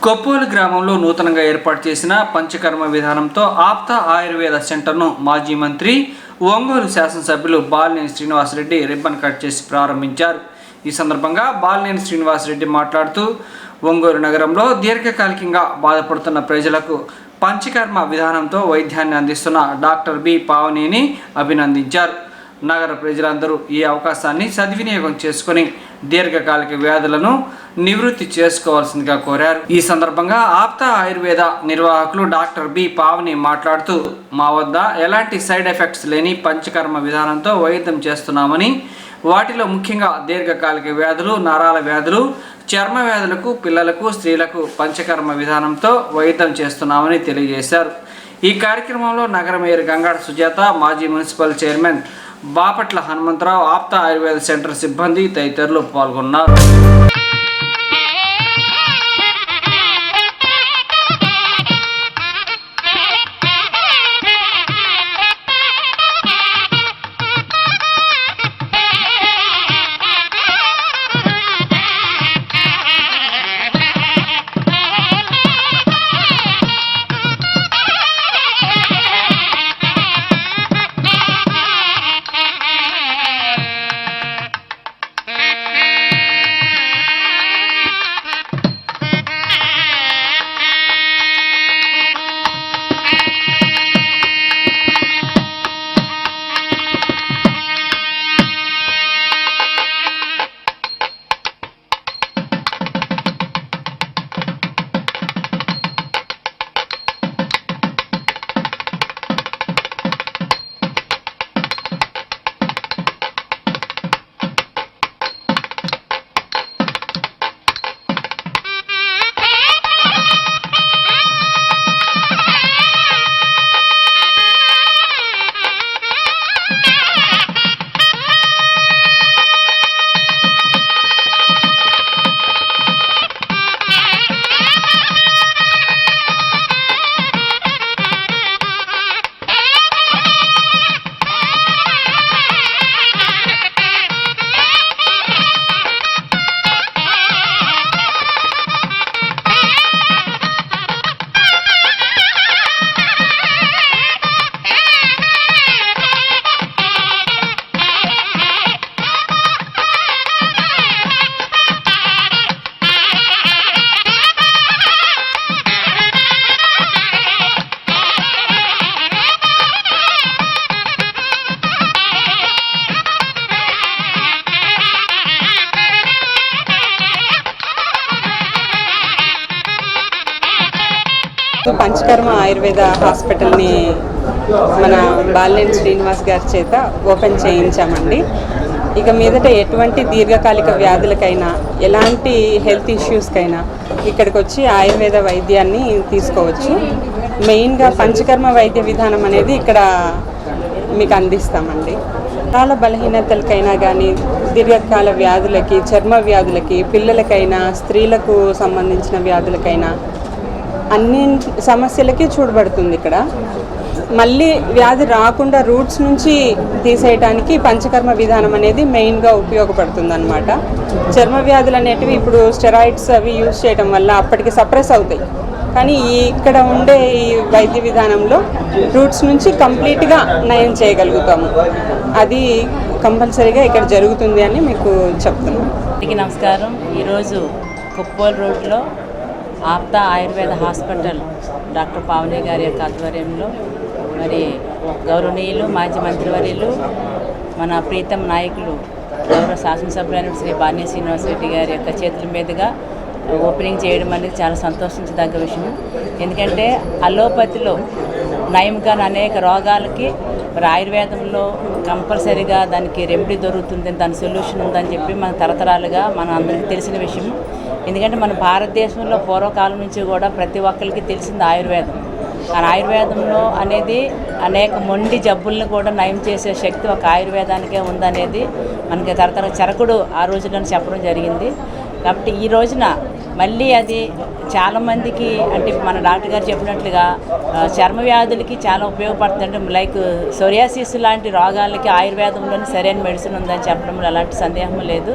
కొప్పోలు గ్రామంలో నూతనంగా ఏర్పాటు చేసిన పంచకర్మ విధానంతో ఆప్త ఆయుర్వేద సెంటర్ను మాజీ మంత్రి ఒంగోలు శాసనసభ్యులు బాలినేని శ్రీనివాసరెడ్డి రిబ్బన్ కట్ చేసి ప్రారంభించారు. ఈ సందర్భంగా బాలినేని శ్రీనివాసరెడ్డి మాట్లాడుతూ ఒంగోలు నగరంలో దీర్ఘకాలికంగా బాధపడుతున్న ప్రజలకు పంచకర్మ విధానంతో వైద్యాన్ని అందిస్తున్న డాక్టర్ బి పావనిని అభినందించారు. నగర ప్రజలందరూ ఈ అవకాశాన్ని సద్వినియోగం చేసుకుని దీర్ఘకాలిక వ్యాధులను నివృత్తి చేసుకోవాల్సిందిగా కోరారు. ఈ సందర్భంగా ఆప్త ఆయుర్వేద నిర్వాహకులు డాక్టర్ బి పావని మాట్లాడుతూ మా వద్ద ఎలాంటి సైడ్ ఎఫెక్ట్స్ లేని పంచకర్మ విధానంతో వైద్యం చేస్తున్నామని, వాటిలో ముఖ్యంగా దీర్ఘకాలిక వ్యాధులు, నరాల వ్యాధులు, చర్మ వ్యాధులకు, పిల్లలకు, స్త్రీలకు పంచకర్మ విధానంతో వైద్యం చేస్తున్నామని తెలియజేశారు. ఈ కార్యక్రమంలో నగర మేయర్ గంగాడ సుజాత, మాజీ municipal chairman Bapatla Hanumantharao, Aapta Ayurveda centre సిబ్బంది తదితరులు పాల్గొన్నారు. పంచకర్మ ఆయుర్వేద హాస్పిటల్ని మన బాలినేని శ్రీనివాస్ గారి చేత ఓపెన్ చేయించామండి. ఇక మీదట ఎటువంటి దీర్ఘకాలిక వ్యాధులకైనా, ఎలాంటి హెల్త్ ఇష్యూస్కైనా ఇక్కడికి వచ్చి ఆయుర్వేద వైద్యాన్ని తీసుకోవచ్చు. మెయిన్గా పంచకర్మ వైద్య విధానం అనేది ఇక్కడ మీకు అందిస్తామండి. చాలా బలహీనతలకైనా కానీ, దీర్ఘకాల వ్యాధులకి, చర్మ వ్యాధులకి, పిల్లలకైనా, స్త్రీలకు సంబంధించిన వ్యాధులకైనా అన్ని సమస్యలకి చూడబడుతుంది. ఇక్కడ మళ్ళీ వ్యాధి రాకుండా రూట్స్ నుంచి తీసేయడానికి పంచకర్మ విధానం అనేది మెయిన్గా ఉపయోగపడుతుంది అన్నమాట. చర్మ వ్యాధులు అనేటివి ఇప్పుడు స్టెరాయిడ్స్ అవి యూజ్ చేయడం వల్ల అప్పటికి సప్రెస్ అవుతాయి. కానీ ఇక్కడ ఉండే ఈ వైద్య విధానంలో రూట్స్ నుంచి కంప్లీట్గా నయం చేయగలుగుతాము. అది కంపల్సరీగా ఇక్కడ జరుగుతుంది అని మీకు చెప్తున్నాను. నమస్కారం. ఈరోజు కొప్పోలు రోడ్లో ఆప్త ఆయుర్వేద హాస్పిటల్ డాక్టర్ పావని గారి యొక్క ఆధ్వర్యంలో మరి గౌరవనీయులు మాజీ మంత్రివర్యులు, మన ప్రీతం నాయకులు, గౌరవ శాసనసభ్యులైన శ్రీ బాలినేని శ్రీనివాసరెడ్డి గారి యొక్క చేతుల మీదుగా ఓపెనింగ్ చేయడం అనేది చాలా సంతోషించదగ్గ విషయం. ఎందుకంటే అలోపతిలో నయం కాని అనేక రోగాలకి మరి ఆయుర్వేదంలో కంపల్సరీగా దానికి రెమెడీ దొరుకుతుంది, దాని సొల్యూషన్ ఉందని చెప్పి మన తరతరాలుగా మన అందరికీ తెలిసిన విషయం. ఎందుకంటే మన భారతదేశంలో పూర్వకాలం నుంచి కూడా ప్రతి ఒక్కరికి తెలిసింది ఆయుర్వేదం. కానీ ఆయుర్వేదంలో అనేది అనేక మొండి జబ్బులను కూడా నయం చేసే శక్తి ఒక ఆయుర్వేదానికే ఉందనేది మనకి తరతర చరకుడు ఆ రోజుల్లో చెప్పడం జరిగింది. కాబట్టి ఈ రోజున మళ్ళీ అది చాలామందికి అంటే మన డాక్టర్ గారు చెప్పినట్లుగా చర్మ వ్యాధులకి చాలా ఉపయోగపడుతుంది. అంటే లైక్ సోరియాసిస్ లాంటి రోగాలకి ఆయుర్వేదంలోని సరైన మెడిసిన్ ఉందని చెప్పడంలో ఎలాంటి సందేహం లేదు.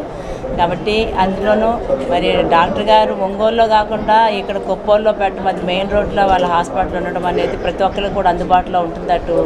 కాబట్టి అందులోనూ మరి డాక్టర్ గారు ఒంగోలులో కాకుండా ఇక్కడ కొప్పోల్లో పెట్టడం, అది మెయిన్ రోడ్లో వాళ్ళ హాస్పిటల్ ఉండడం అనేది ప్రతి ఒక్కరికి కూడా అందుబాటులో ఉంటుంది. అటు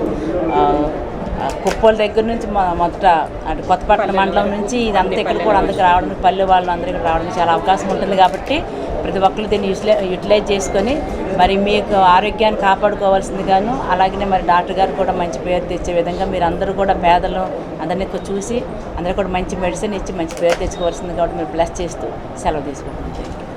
కుప్పోల దగ్గర నుంచి మొదట అటు కొత్తపట్నం మండలం నుంచి ఇదంతా ఇక్కడ కూడా అందరికి రావడం, పల్లె వాళ్ళు అందరికి రావడం చాలా అవకాశం ఉంటుంది. కాబట్టి ప్రతి ఒక్కరు దీన్ని యూటిలైజ్ చేసుకొని మరి మీకు ఆరోగ్యాన్ని కాపాడుకోవాల్సిందిగాను, అలాగనే మరి డాక్టర్ గారు కూడా మంచి పేరు తెచ్చే విధంగా మీరు అందరూ కూడా పేదలు అందరినీ చూసి అందరూ కూడా మంచి మెడిసిన్ ఇచ్చి మంచి పేరు తెచ్చుకోవాల్సింది. కాబట్టి మీరు బ్లెస్ చేస్తూ సెలవు తీసుకుంటాం.